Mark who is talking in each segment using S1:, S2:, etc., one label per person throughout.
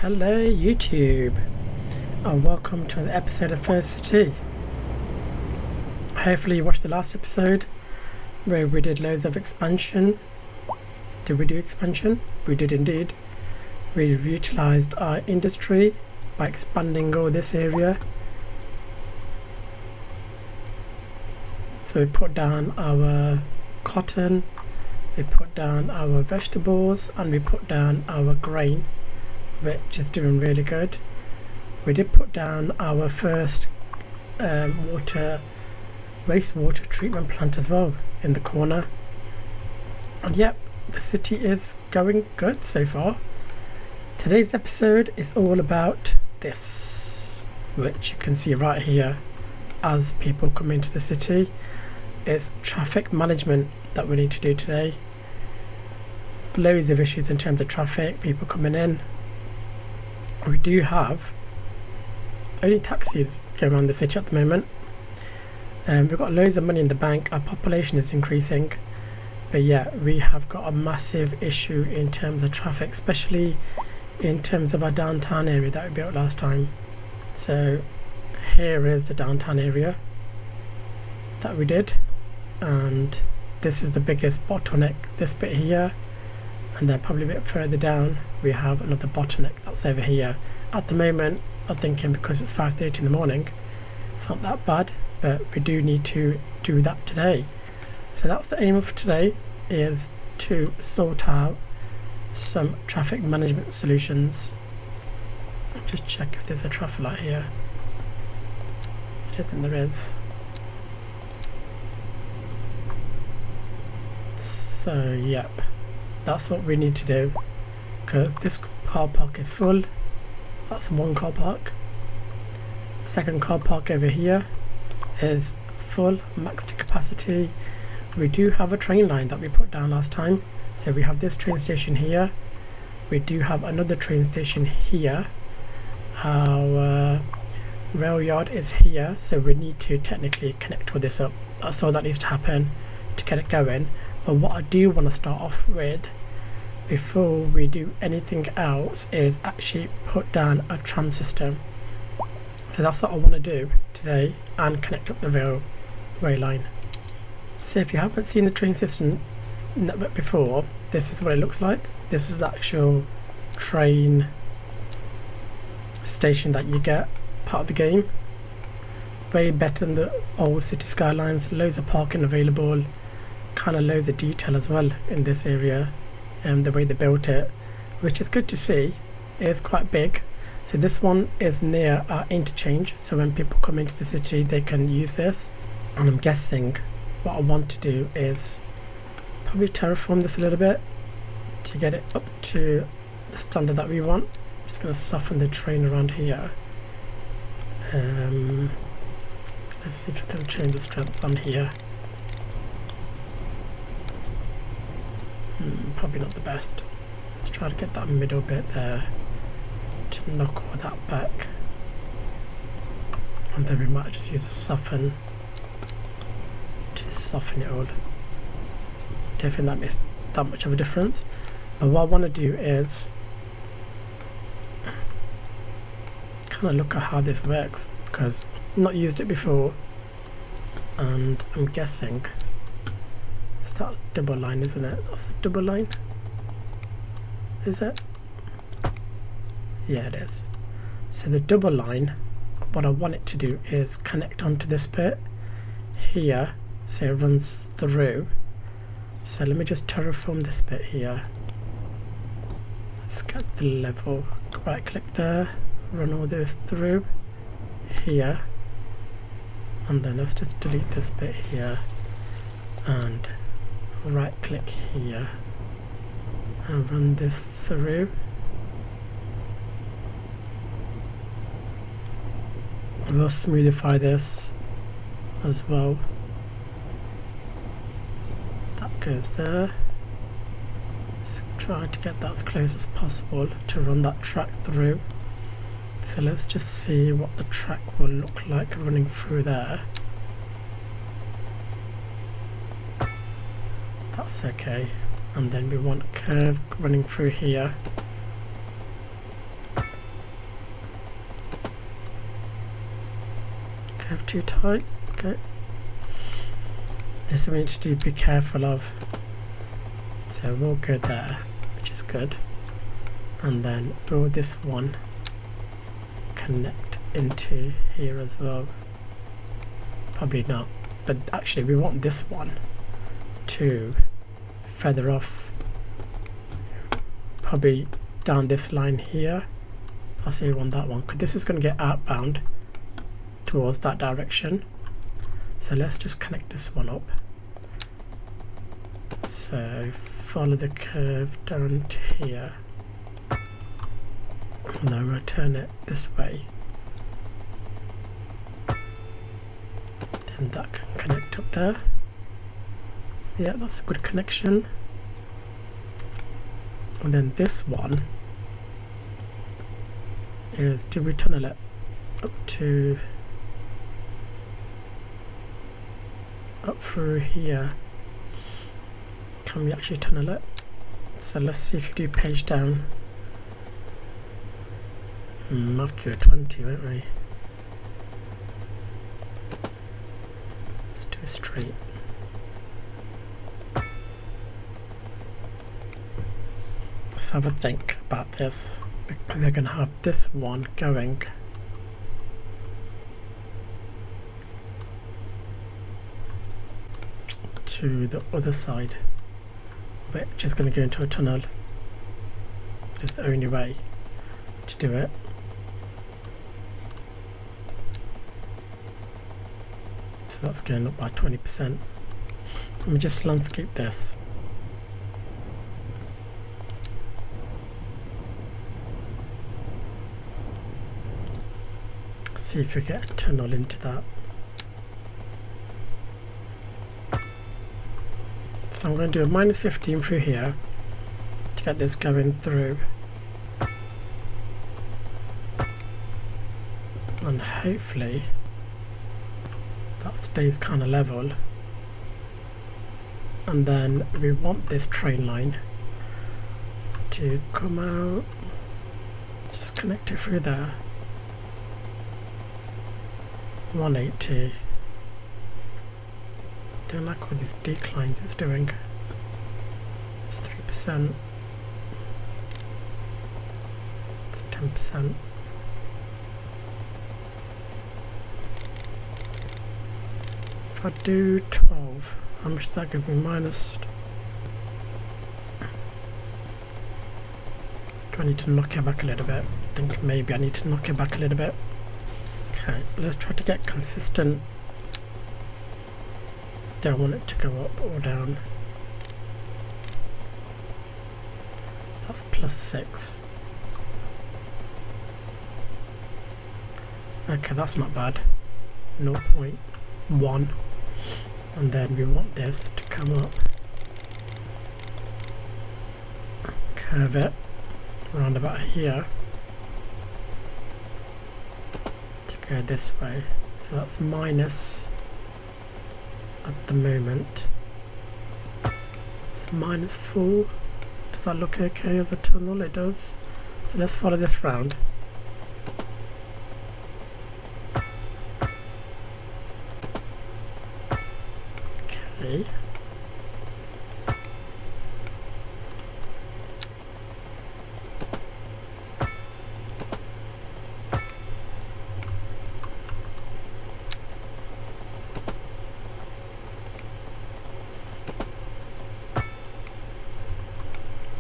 S1: Hello YouTube, and welcome to an episode of First City. Hopefully you watched the last episode where we did loads of expansion. Did we do expansion? We did indeed. We've utilised our industry by expanding all this area. So we put down our cotton, we put down our vegetables, and we put down our grain, which is doing really good. We did put down our first wastewater treatment plant as well in the corner. And yep, the city is going good so far. Today's episode is all about this, which you can see right here as people come into the city. It's traffic management that we need to do today. Loads of issues in terms of traffic, people coming in. We do have only taxis going around the city at the moment. We've got loads of money in the bank, our population is increasing, but yeah, we have got a massive issue in terms of traffic, especially in terms of our downtown area that we built last time. So here is the downtown area that we did, and this is the biggest bottleneck, this bit here. And then probably a bit further down we have another bottleneck that's over here. At the moment I'm thinking because it's 5:30 in the morning it's not that bad, but we do need to do that today. So that's the aim of today, is to sort out some traffic management solutions. Just check if there's a traffic light here. I don't think there is. So yep, that's what we need to do, because this car park is full. That's one car park. Second car park over here is full, max to capacity. We do have a train line that we put down last time, so we have this train station here. We do have another train station here. Our rail yard is here, so we need to technically connect all this up. That's all that needs to happen to get it going. But what I do want to start off with, before we do anything else, is actually put down a tram system. So that's what I want to do today, and connect up the railway line. So if you haven't seen the train system network before, this is what it looks like. This is the actual train station that you get part of the game. Way better than the old Cities Skylines. Loads of parking available, kind of loads of detail as well in this area. The way they built it, which is good to see. It is quite big. So this one is near our interchange, so when people come into the city they can use this. And I'm guessing what I want to do is probably terraform this a little bit to get it up to the standard that we want. I'm just going to soften the terrain around here. Let's see if I can change the strength on here. Probably not the best. Let's try to get that middle bit there to knock all that back, and then we might just use a soften to soften it all. Don't think that makes that much of a difference, but what I want to do is kind of look at how this works, because I've not used it before, and I'm guessing that's a double line, isn't it? That's a double line. Is it? Yeah, it is. So the double line, what I want it to do is connect onto this bit here, so it runs through. So let me just terraform this bit here. Let's get the level. Right click there, run all this through here, and then let's just delete this bit here, and right click here and run this through. We'll smoothify this as well. That goes there. Just try to get that as close as possible to run that track through. So let's just see what the track will look like running through there. That's okay. And then we want a curve running through here. too tight. Okay. This is something to be careful of. So we'll go there, which is good. And then will this one connect into here as well? Probably not. But actually we want this one to feather off probably down this line here. I'll say we want that one because this is going to get outbound towards that direction. So let's just connect this one up. So follow the curve down to here and then return it this way. Then that can connect up there. Yeah, that's a good connection. And then this one is, do we tunnel it up through here? Can we actually tunnel it? So let's see if we do page down. Have to do a 20, won't we? Let's do a straight. Let's have a think about this. We're going to have this one going to the other side, which is going to go into a tunnel. It's the only way to do it. So that's going up by 20%. Let me just landscape this. See if we get a tunnel into that. So I'm going to do a -15 through here to get this going through. And hopefully that stays kind of level. And then we want this train line to come out. Just connect it through there. 180. Don't like all these declines it's doing. It's 3%. It's 10%. If I do 12, how much does that give me? Minus. Do I need to knock it back a little bit? I think maybe I need to knock it back a little bit. Okay, let's try to get consistent. Don't want it to go up or down. That's +6. Okay, that's not bad. 0.1. And then we want this to come up. Curve it around about here. Go this way, so that's minus at the moment. It's -4. Does that look okay as a tunnel? It does. So let's follow this round. Okay.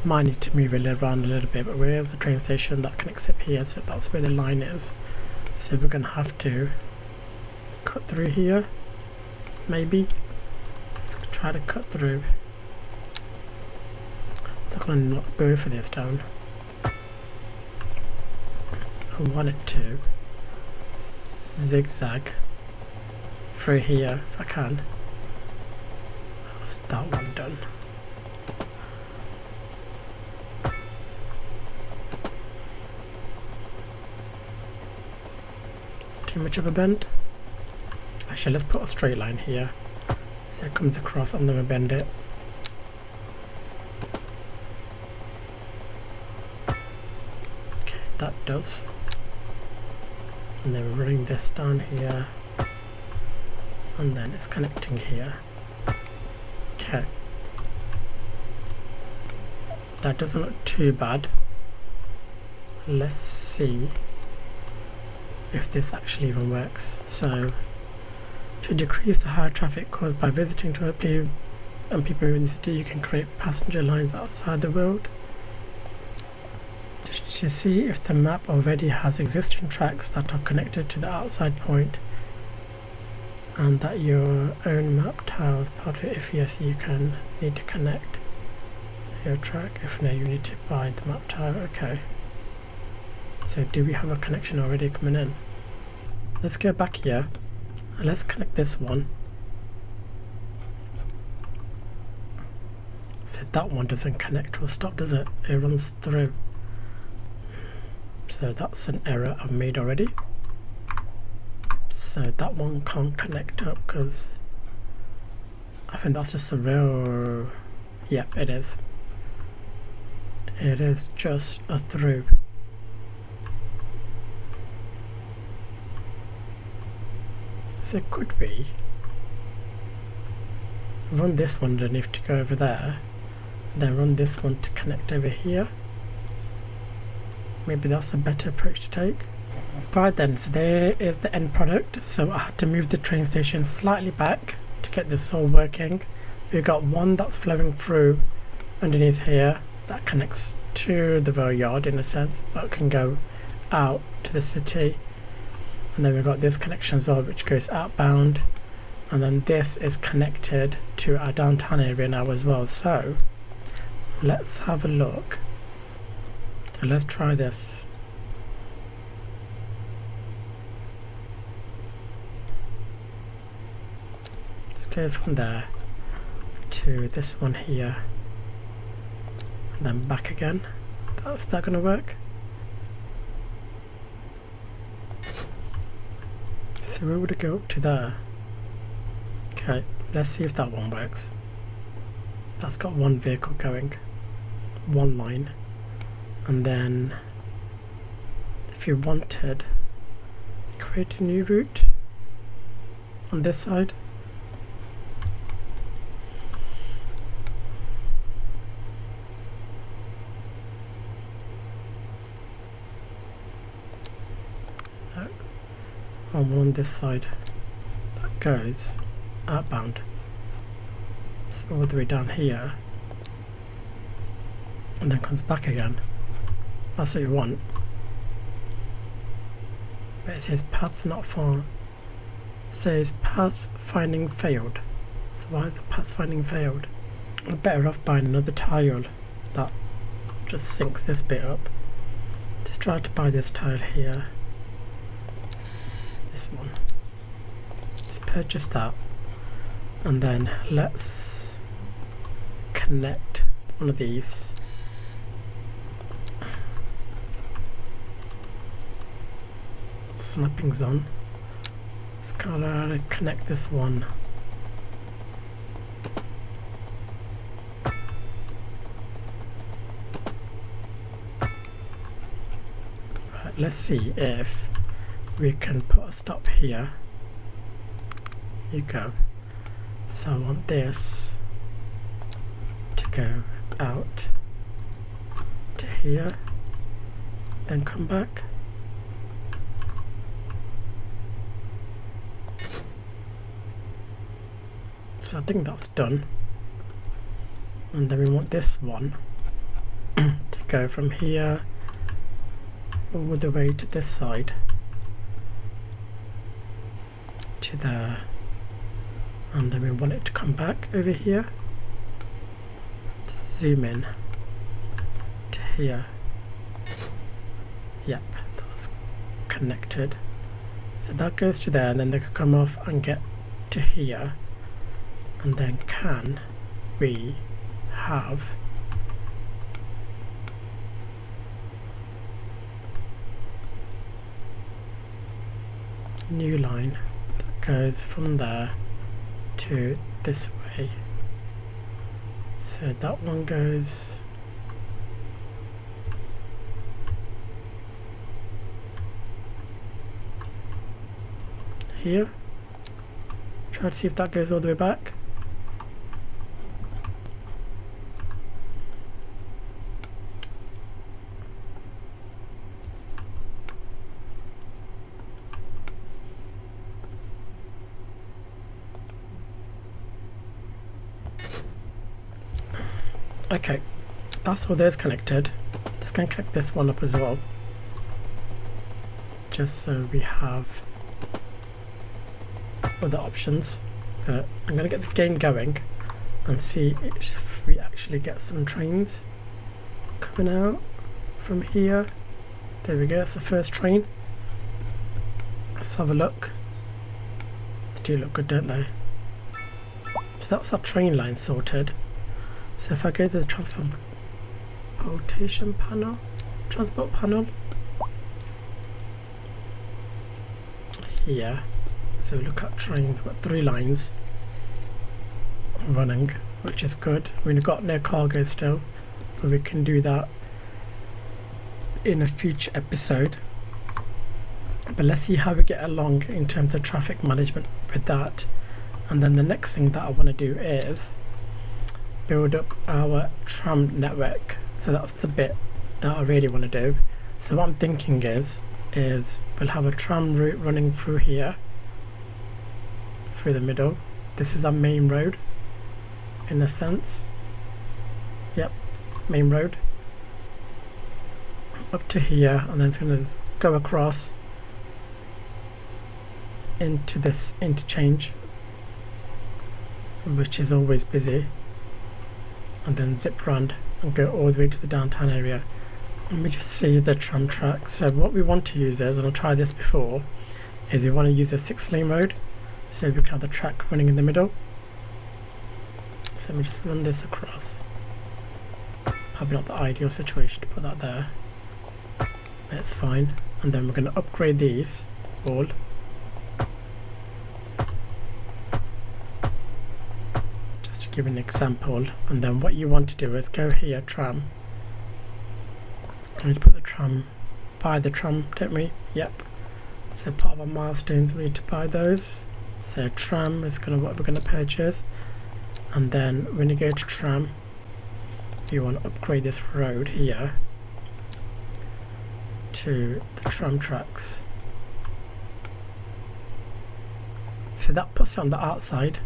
S1: Might need to move it around a little bit, but where's the train station that connects up here? So that's where the line is. So we're going to have to cut through here, maybe. Let's try to cut through. It's not going to not go for this down. I want it to zigzag through here if I can. That's that one done. Too much of a bend. Actually, let's put a straight line here so it comes across and then we bend it. Okay, that does. And then we're running this down here. and then it's connecting here. Okay, that doesn't look too bad. Let's see if this actually even works. So, to decrease the high traffic caused by visiting to and people in the city, you can create passenger lines outside the road. Just to see if the map already has existing tracks that are connected to the outside point, and that your own map tile is part of it. If yes, you can need to connect your track. If no, you need to buy the map tile. Okay. So do we have a connection already coming in? Let's go back here and let's connect this one. So that one doesn't connect or stop, does it? It runs through. So that's an error I've made already. So that one can't connect up because I think that's just a real... Yep, it is. It is just a through. So could we run this one underneath to go over there, and then run this one to connect over here? Maybe that's a better approach to take. Right then, so there is the end product. So I had to move the train station slightly back to get this all working. We've got one that's flowing through underneath here that connects to the rail yard in a sense, but can go out to the city. And then we've got this connection as well, which goes outbound, and then this is connected to our downtown area now as well. So let's have a look. So let's try this. Let's go from there to this one here, and then back again. Is that going to work? So where would it go up to there? Okay, let's see if that one works. That's got one vehicle going, one line, and then if you wanted, create a new route on this side. On this side that goes outbound, so all the way down here and then comes back again. That's what you want, but it says path not found. It says path finding failed. So why is the path finding failed? I'm better off buying another tile that just sinks this bit up. Just try to buy this tile here. This one. Just purchase that, and then let's connect one of these. Snapping's on. Let's kind of connect this one. Right, let's see if we can put a stop here. You go. So I want this to go out to here, then come back. So I think that's done. And then we want this one to go from here all the way to this side. To there, and then we want it to come back over here. Just zoom in to here. Yep, that's connected. So that goes to there, and then they could come off and get to here. And then can we have new line goes from there to this way? So that one goes here. Try to see if that goes all the way back. Okay, that's all those connected. Just gonna connect this one up as well, just so we have other options. But I'm gonna get the game going and see if we actually get some trains coming out from here. There we go, it's the first train. Let's have a look. They do look good, don't they? So that's our train line sorted. So if I go to the transportation panel, transport panel here, so look at trains. We've got 3 lines running, which is good. We've got no cargo still, but we can do that in a future episode. But let's see how we get along in terms of traffic management with that. And then the next thing that I want to do is build up our tram network. So that's the bit that I really want to do. So what I'm thinking is we'll have a tram route running through here, through the middle. This is our main road in a sense. Yep, main road up to here, and then it's going to go across into this interchange, which is always busy, and then zip round and go all the way to the downtown area. Let me just see the tram track. So what we want to use is, and I've tried this before, is we want to use a 6-lane road, so we can have the track running in the middle. So let me just run this across. Probably not the ideal situation to put that there, but it's fine. And then we're going to upgrade these all. Give an example. And then what you want to do is go here, tram. We need to put the tram, buy the tram, don't we? Yep. So part of our milestones, we need to buy those. So tram is what we're going to purchase. And then when you go to tram, you want to upgrade this road here to the tram tracks. So that puts it on the outside.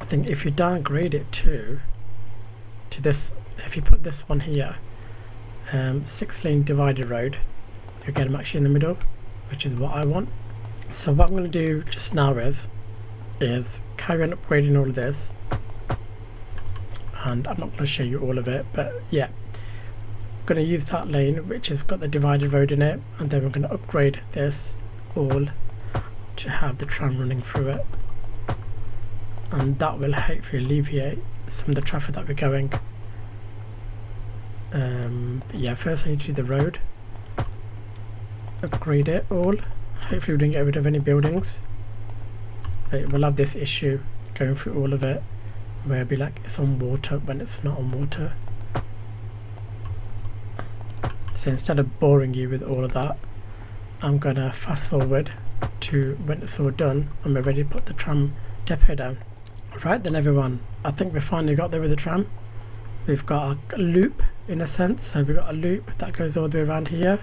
S1: I think if you downgrade it to this, if you put this one here, 6-lane divided road, you get them actually in the middle, which is what I want. So what I'm going to do just now is carry on upgrading all of this, and I'm not going to show you all of it, but yeah, I'm going to use that lane which has got the divided road in it, and then we're going to upgrade this all to have the tram running through it. And that will hopefully alleviate some of the traffic that we're going. But yeah, first I need to do the road, upgrade it all. Hopefully we don't get rid of any buildings, but we'll have this issue going through all of it where it'll be like it's on water when it's not on water. So instead of boring you with all of that, I'm gonna fast forward to when it's all done and we're ready to put the tram depot down. Right then everyone, I think we finally got there with the tram. We've got a loop in a sense, so we've got a loop that goes all the way around here,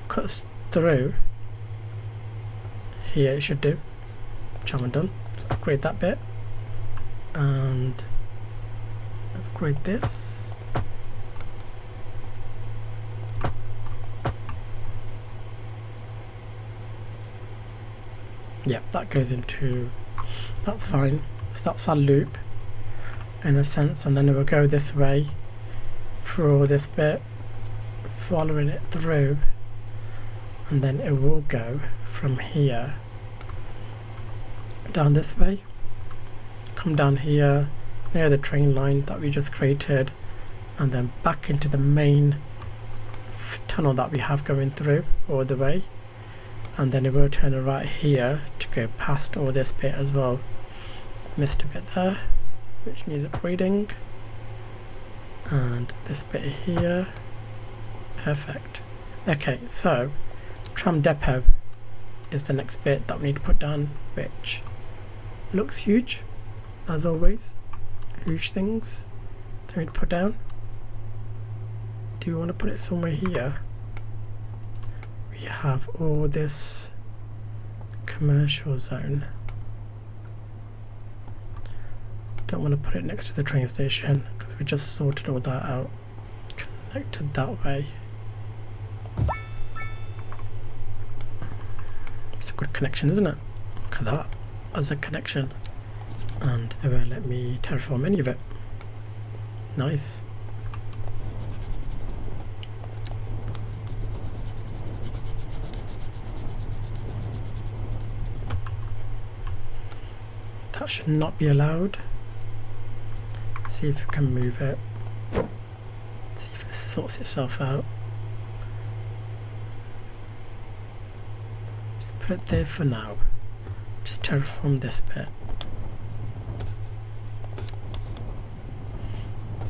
S1: cuts through here, it should do, which I haven't done. So upgrade that bit and upgrade this. Yep, that goes into, that's fine. So that's our loop in a sense, and then it will go this way through all this bit, following it through, and then it will go from here down this way, come down here near the train line that we just created, and then back into the main tunnel that we have going through all the way, and then it will turn right here to go past all this bit as well. Missed a bit there, which needs upgrading, and this bit here. Perfect. Okay, so tram depot, is the next bit that we need to put down, which looks huge, as always. Huge things that we need to put down. Do we want to put it somewhere here? We have all this commercial zone. Don't want to put it next to the train station because we just sorted all that out. Connected that way. It's a good connection, isn't it? Look at that as a connection. And it won't let me terraform any of it. Nice. That should not be allowed. See if we can move it. See if it sorts itself out. Just put it there for now. Just terraform this bit.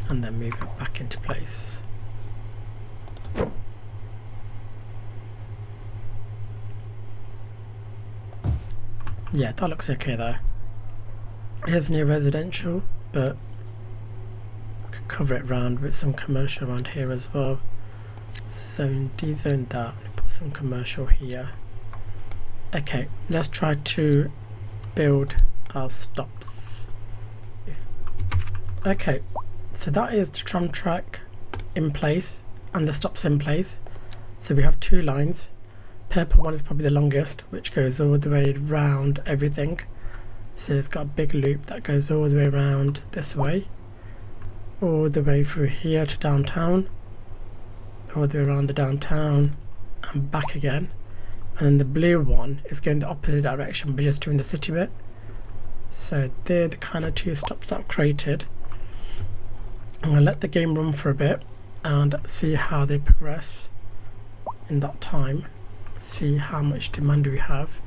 S1: And then move it back into place. Yeah, that looks okay there. Here's near residential, but we could cover it round with some commercial around here as well. Zone, dezone that, and put some commercial here. Okay, let's try to build our stops. Okay, so that is the tram track in place and the stops in place. So we have two lines. Purple one is probably the longest, which goes all the way around everything. So it's got a big loop that goes all the way around this way, all the way through here to downtown, all the way around the downtown and back again. And then the blue one is going the opposite direction but just doing the city bit. So they're the kind of two stops that I've created. I'm going to let the game run for a bit and see how they progress in that time. See how much demand do we have.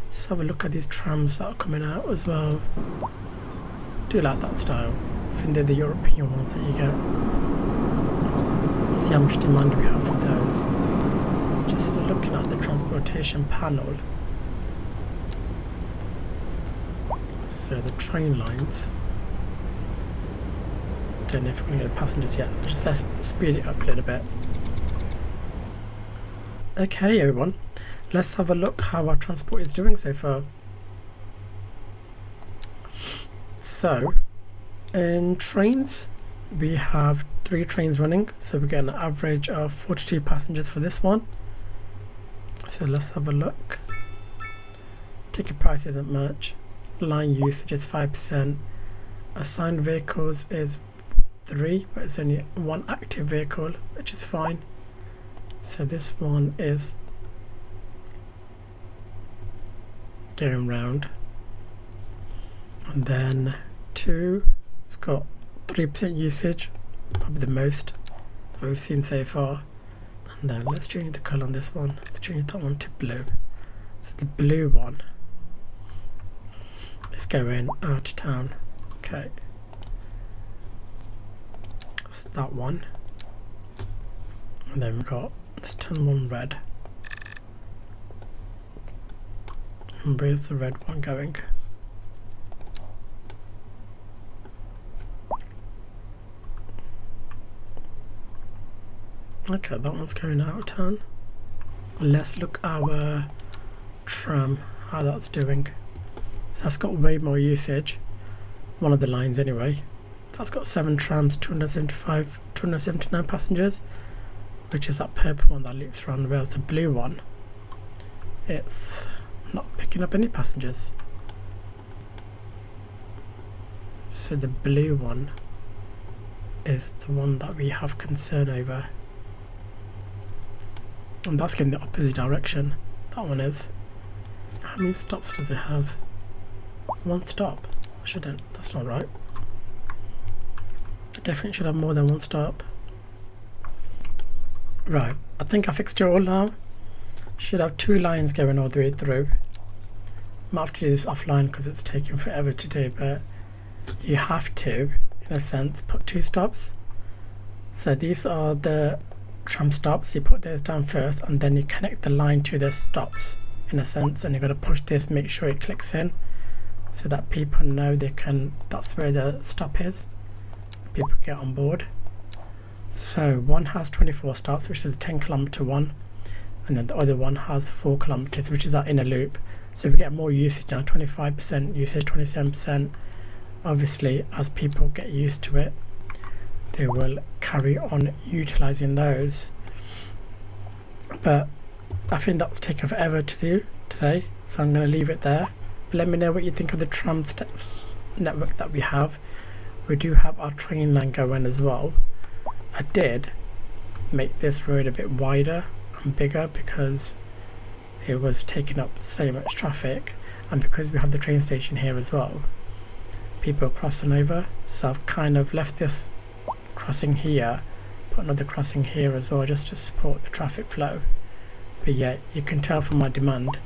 S1: Let's have a look at these trams that are coming out as well. I do like that style. I think they're the European ones that you get. See how much demand we have for those. Just looking at the transportation panel. So the train lines. Don't know if we're going to get passengers yet. Just let's speed it up a little bit. Okay, everyone. Let's have a look how our transport is doing so far. So, in trains, we have 3 trains running. So we get an average of 42 passengers for this one. So let's have a look. Ticket price isn't much. Line usage is 5%. Assigned vehicles is 3, but it's only 1 active vehicle, which is fine. So this one is going round, and then 2, it's got 3% usage, probably the most that we've seen so far. And then let's change the colour on this one. Let's change that one to blue. So the blue one is going out of town. Okay, that's that one. And then we've got, let's turn one red. And where's the red one going? Okay, that one's going out of town. Let's look at our tram, how that's doing. So that's got way more usage. One of the lines anyway. So that's got 7 trams, 279 passengers, which is that purple one that loops around, whereas the blue one, it's not picking up any passengers. So the blue one is the one that we have concern over. And that's going the opposite direction. That one is. How many stops does it have? 1 stop. I shouldn't. That's not right. I definitely should have more than 1 stop. Right. I think I fixed it all now. Should have 2 lines going all the way through. I might have to do this offline because it's taking forever to do, but you have to, in a sense, put 2 stops. So these are the tram stops. You put those down first and then you connect the line to the stops in a sense, and you've got to push this, make sure it clicks in so that people know that's where the stop is. People get on board. So one has 24 stops, which is a 10-kilometer one, and then the other one has 4 kilometers, which is our inner loop. So we get more usage now, 25% usage, 27%. Obviously, as people get used to it, they will carry on utilizing those. But I think that's taken forever to do today, so I'm going to leave it there. But let me know what you think of the tram network that we have. We do have our train line going as well. I did make this road a bit wider and bigger because it was taking up so much traffic, and because we have the train station here as well, people are crossing over. So I've kind of left this crossing here, put another crossing here as well, just to support the traffic flow. But yeah, you can tell from my demand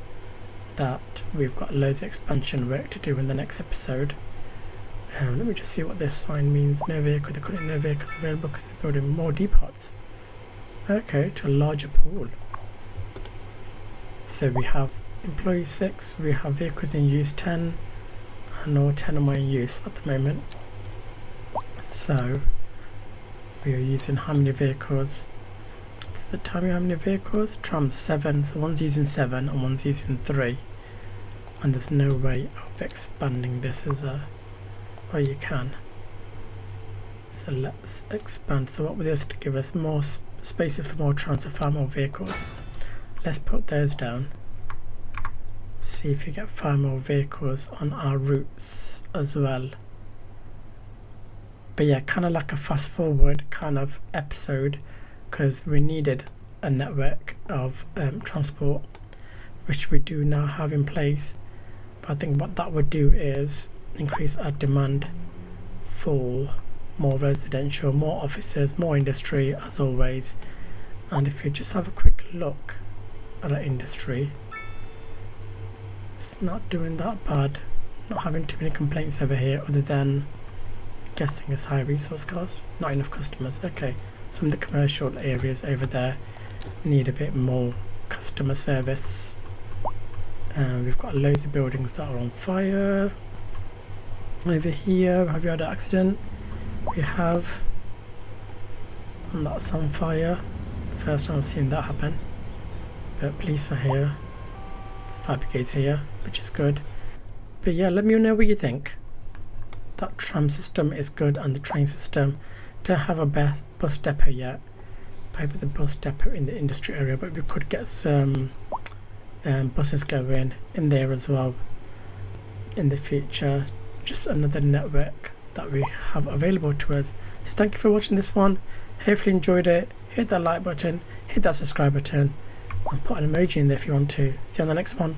S1: that we've got loads of expansion work to do in the next episode. Let me just see what this sign means. No vehicle, they're calling no vehicles available because we're building more depots. Okay, to a larger pool. So we have employee 6, we have vehicles in use 10, and all 10 are in use at the moment. So we are using how many vehicles? Does it tell me how many vehicles? Tram 7, so one's using 7 and one's using 3. And there's no way of expanding this as a... well, you can. So let's expand. So what will this give us? More spaces for more trams, so far more vehicles. Let's put those down. See if you get far more vehicles on our routes as well. But yeah, kind of like a fast forward kind of episode, because we needed a network of transport, which we do now have in place. But I think what that would do is increase our demand for more residential, more offices, more industry as always. And if you just have a quick look at our industry, it's not doing that bad, not having too many complaints over here, other than guessing it's high resource cost, not enough customers. Okay, some of the commercial areas over there need a bit more customer service. We've got loads of buildings that are on fire. Over here, have you had an accident? We have, and that's on fire. First time I've seen that happen. But police are here, fire brigade's here, which is good. But yeah, let me know what you think. That tram system is good, and the train system. Don't have a bus depot yet. Probably the bus depot in the industry area, but we could get some buses going in there as well in the future. Just another network that we have available to us. So thank you for watching this one. Hopefully you enjoyed it. Hit that like button, hit that subscribe button, and put an emoji in there if you want to. See you on the next one.